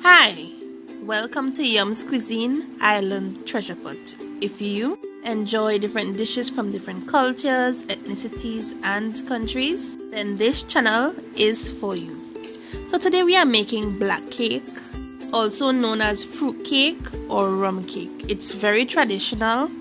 Hi, welcome to Yum's Cuisine Island Treasure Pot. If you enjoy different dishes from different cultures, ethnicities, and countries, then this channel is for you. So today we are making black cake, also known as fruit cake or rum cake. It's very traditional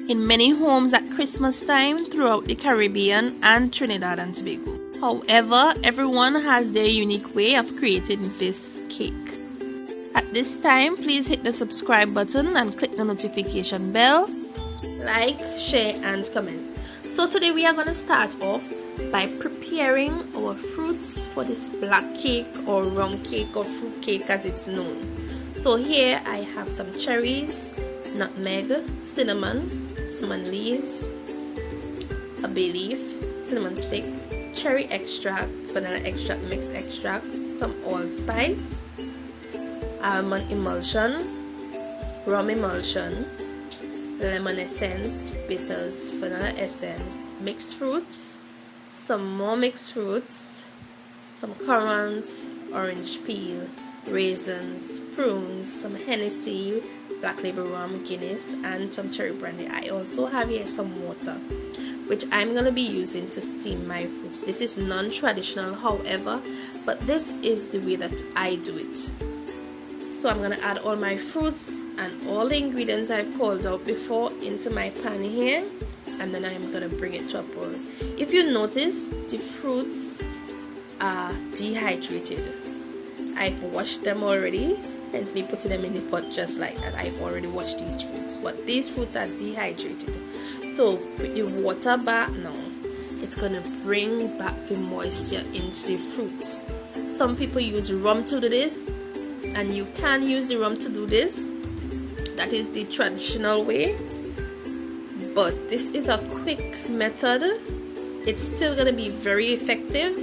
in many homes at Christmas time throughout the Caribbean and Trinidad and Tobago. However, everyone has their unique way of creating this cake. At this time, please hit the subscribe button and click the notification bell. Like, share, and comment. So today we are going to start off by preparing our fruits for this black cake or rum cake or fruit cake as it's known. So here I have some cherries, nutmeg, cinnamon leaves, a bay leaf, cinnamon stick, cherry extract, vanilla extract, mixed extract, some allspice, almond emulsion, rum emulsion, lemon essence, bitters, vanilla essence, mixed fruits, some more mixed fruits, some currants, orange peel, raisins, prunes, some Hennessey, black label rum, Guinness, and some cherry brandy. I also have here some water, which I'm going to be using to steam my fruits. This is non-traditional, however, but this is the way that I do it. So I'm going to add all my fruits and all the ingredients I've called out before into my pan here, and then I'm going to bring it to a boil. If you notice, the fruits are dehydrated. I've washed them already, hence me putting them in the pot just like that. I've already washed these fruits, but these fruits are dehydrated. So with the water bath now, it's going to bring back the moisture into the fruits. Some people use rum to do this, and you can use the rum to do this. That is the traditional way, but this is a quick method. It's still going to be very effective.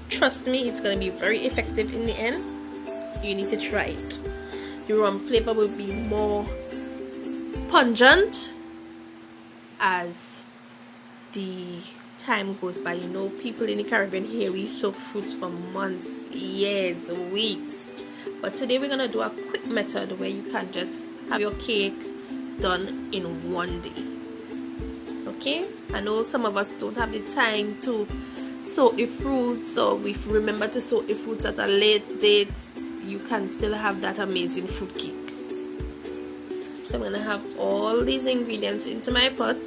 Trust me, it's going to be very effective in the end. You need to try it. The rum flavor will be more pungent as the time goes by. You know, people in the Caribbean here, we soak fruits for months, years, weeks. But today we're going to do a quick method where you can just have your cake done in one day. Okay? I know some of us don't have the time to soak the fruits, or we remember to soak the fruits at a late date. You can still have that amazing fruit cake. So I'm going to have all these ingredients into my pot.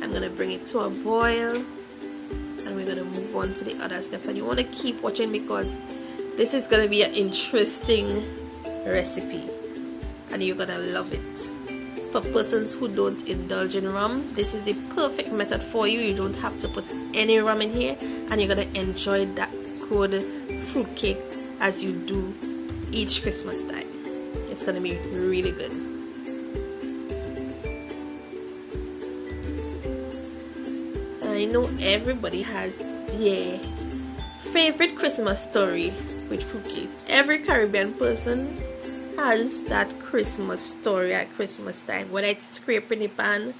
I'm going to bring it to a boil, and we're going to move on to the other steps. And you want to keep watching because this is going to be an interesting recipe and you're going to love it. For persons who don't indulge in rum, this is the perfect method for you. You don't have to put any rum in here, and you're going to enjoy that good fruit cake as you do each Christmas time. It's going to be really good. I know everybody has their favorite Christmas story with fruit cakes. Every Caribbean person has that Christmas story at Christmas time, whether it's scraping the pan,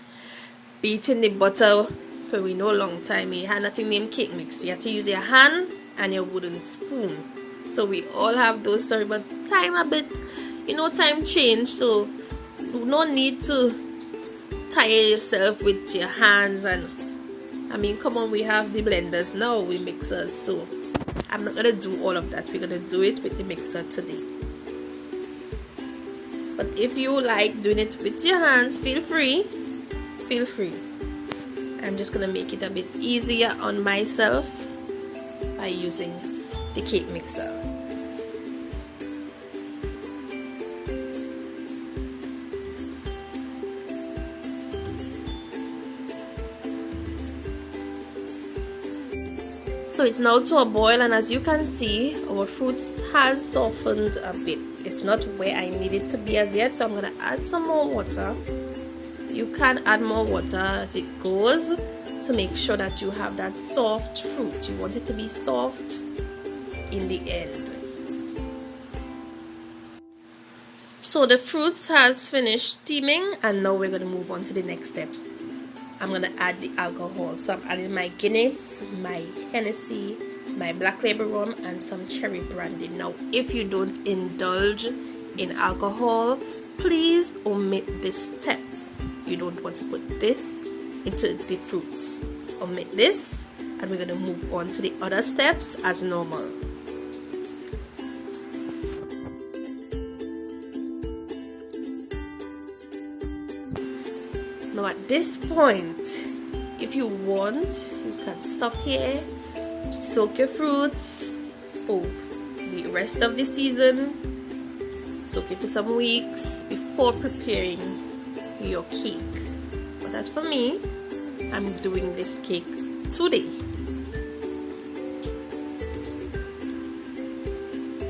beating the butter, because we know a long time you had nothing named cake mix. You had to use your hand and your wooden spoon. So we all have those stories, but time a bit, time changed, so no need to tire yourself with your hands. And I mean, come on, we have the blenders now, we mixers, so I'm not going to do all of that. We're going to do it with the mixer today. But if you like doing it with your hands, feel free. Feel free. I'm just going to make it a bit easier on myself by using the cake mixer. So it's now to a boil, and as you can see, our fruits has softened a bit. It's not where I need it to be as yet, so I'm going to add some more water. You can add more water as it goes to make sure that you have that soft fruit. You want it to be soft in the end. So the fruits has finished steaming, and now we're going to move on to the next step. I'm going to add the alcohol. So I'm adding my Guinness, my Hennessey, my black label rum, and some cherry brandy. Now if you don't indulge in alcohol, please omit this step. You don't want to put this into the fruits. Omit this, and we're going to move on to the other steps as normal. Now at this point, if you want, you can stop here, soak your fruits for the rest of the season, soak it for some weeks before preparing your cake. But as for me, I'm doing this cake today.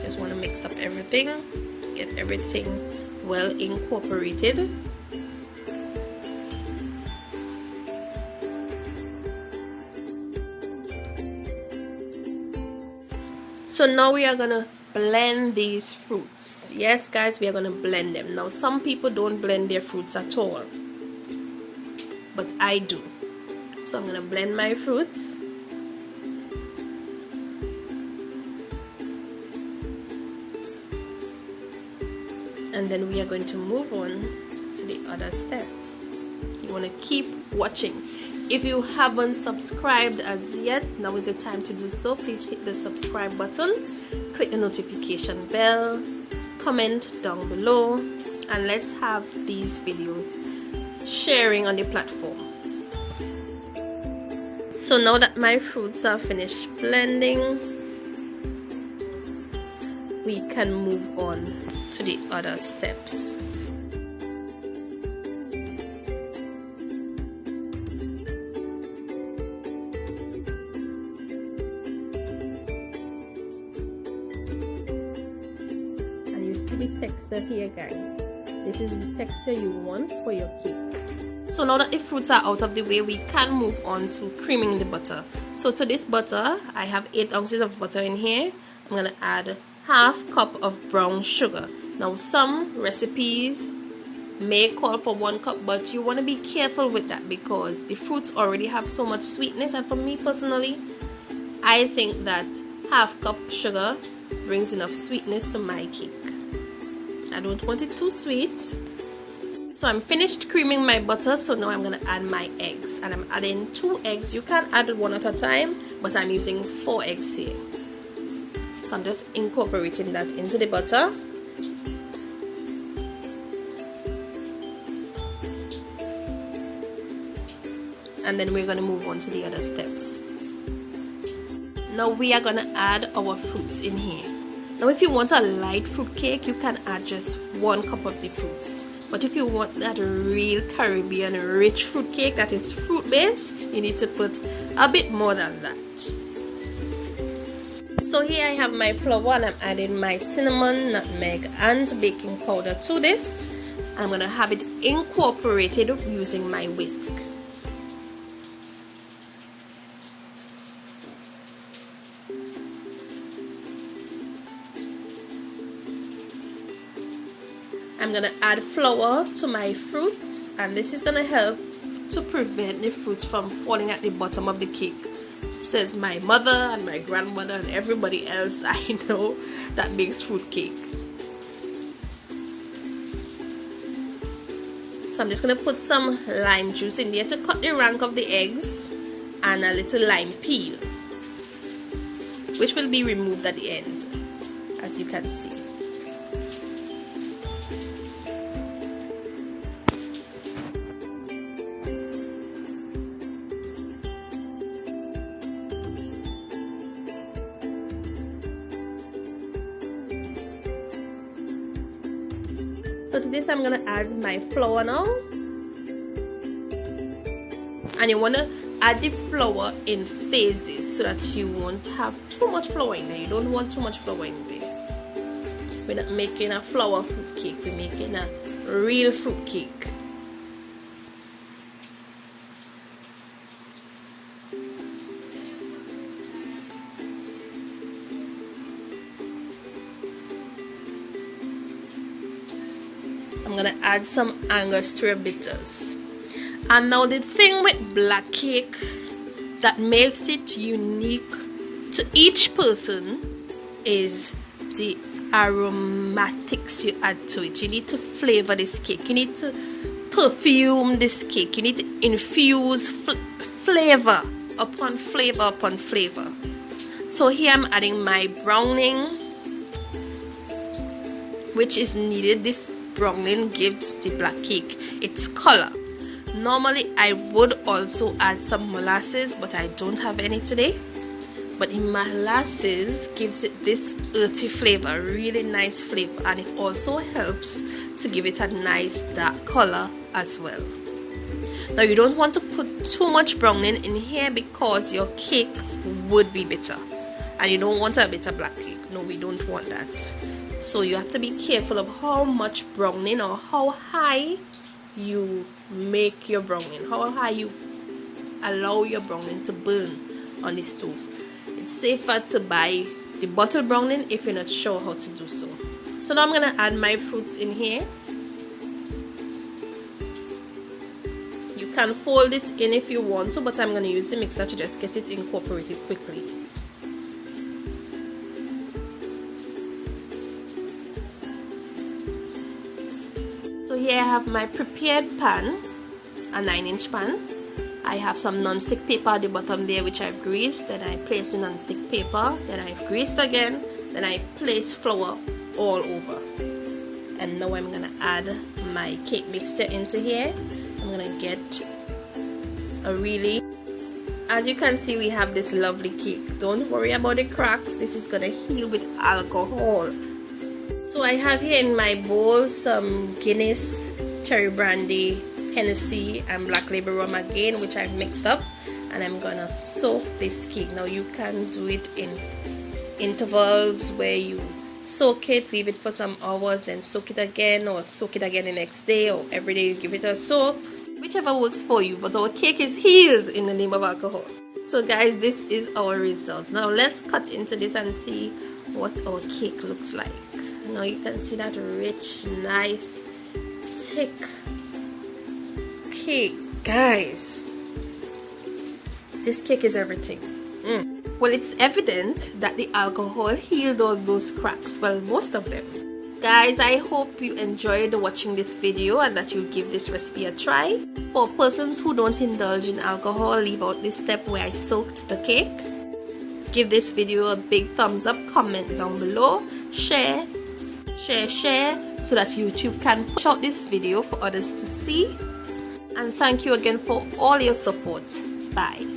Just want to mix up everything, get everything well incorporated. So now we are gonna blend these fruits. Yes guys, we are gonna blend them. Now some people don't blend their fruits at all, but I do. So I'm gonna blend my fruits. And then we are going to move on to the other steps. You wanna keep watching. If you haven't subscribed as yet, now is the time to do so. Please hit the subscribe button, click the notification bell, comment down below, and let's have these videos sharing on the platform. So now that my fruits are finished blending, we can move on to the other steps. Texture here guys, this is the texture you want for your cake. So now that the fruits are out of the way, we can move on to creaming the butter. So to this butter, I have 8 ounces of butter in here. I'm going to add half cup of brown sugar. Now some recipes may call for 1 cup, but you want to be careful with that because the fruits already have so much sweetness, and for me personally, I think that half cup sugar brings enough sweetness to my cake. I don't want it too sweet. So I'm finished creaming my butter, so now I'm going to add my eggs, and I'm adding 2 eggs. You can add 1 at a time, but I'm using 4 eggs here. So I'm just incorporating that into the butter. And then we're going to move on to the other steps. Now we are going to add our fruits in here. Now if you want a light fruit cake, you can add just 1 cup of the fruits. But if you want that real Caribbean rich fruit cake that is fruit based, you need to put a bit more than that. So here I have my flour, and I'm adding my cinnamon, nutmeg and baking powder to this. I'm going to have it incorporated using my whisk. I'm going to add flour to my fruits, and this is going to help to prevent the fruits from falling at the bottom of the cake. Says my mother and my grandmother and everybody else I know that makes fruit cake. So I'm just going to put some lime juice in there to cut the rank of the eggs, and a little lime peel, which will be removed at the end, as you can see. So to this I'm going to add my flour now. And you want to add the flour in phases so that you won't have too much flour in there. You don't want too much flour in there. We're not making a flour fruit cake, we're making a real fruit cake. I'm gonna add some Angostura bitters. And now the thing with black cake that makes it unique to each person is the aromatics you add to it. You need to flavor this cake. You need to perfume this cake. You need to infuse flavor upon flavor upon flavor. So here I'm adding my browning, which is needed. This browning gives the black cake its color. Normally I would also add some molasses, but I don't have any today. But the molasses gives it this earthy flavor, really nice flavor, and it also helps to give it a nice dark color as well. Now you don't want to put too much browning in here because your cake would be bitter, and you don't want a bitter black cake. No, we don't want that. So you have to be careful of how much browning or how high you make your browning, how high you allow your browning to burn on the stove. It's safer to buy the bottle browning if you're not sure how to do so. So now I'm gonna add my fruits in here. You can fold it in if you want to, but I'm gonna use the mixer to just get it incorporated quickly. So here I have my prepared pan, a 9-inch pan. I have some non-stick paper at the bottom there which I've greased. Then I place the non-stick paper. Then I've greased again. Then I place flour all over. And now I'm gonna add my cake mixture into here. I'm gonna get a really, as you can see, we have this lovely cake. Don't worry about the cracks. This is gonna heal with alcohol. So I have here in my bowl some Guinness, cherry brandy, Hennessey and black label rum again, which I've mixed up, and I'm gonna soak this cake. Now you can do it in intervals where you soak it, leave it for some hours, then soak it again, or soak it again the next day, or every day you give it a soak, whichever works for you. But our cake is healed in the name of alcohol. So guys, this is our results. Now let's cut into this and see what our cake looks like. Now you can see that rich, nice, thick cake. Guys, this cake is everything. Well, it's evident that the alcohol healed all those cracks. Well, most of them. Guys, I hope you enjoyed watching this video and that you give this recipe a try. For persons who don't indulge in alcohol, leave out this step where I soaked the cake. Give this video a big thumbs up, comment down below, share, so that YouTube can push out this video for others to see. And thank you again for all your support. Bye.